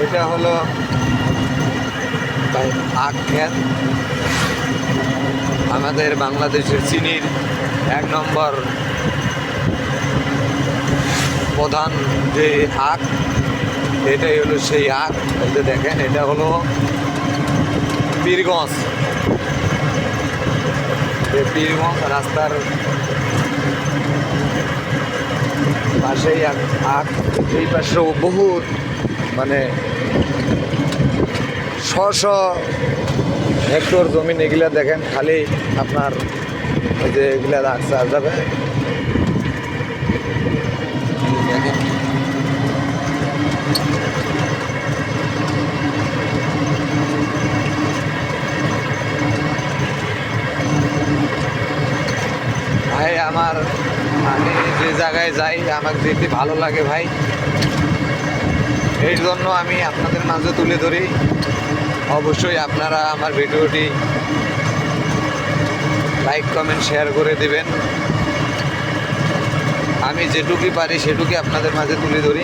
এটা হলো আখ ক্ষেত। আমাদের বাংলাদেশের চিনির 1 নম্বর প্রধান যে আখ, এটাই হলো সেই আখ। বলতে দেখেন, এটা হলো পীরগঞ্জ। পীরগঞ্জ রাস্তার পাশেই আখ। এই পাশেও বহুত মানে শ হেক্টর জমিন। এগুলা দেখেন, খালি আপনার এই যে এগুলা রাখছে যাবে দেখেন। ভাই আমি যে জায়গায় যাই আমাকে যেতে ভালো লাগে ভাই, এই জন্য আমি আপনাদের মাঝে তুলে ধরি। অবশ্যই আপনারা আমার ভিডিওটি লাইক কমেন্ট শেয়ার করে দিবেন। আমি যেটুকুই পারি সেটুকুই আপনাদের মাঝে তুলে ধরি।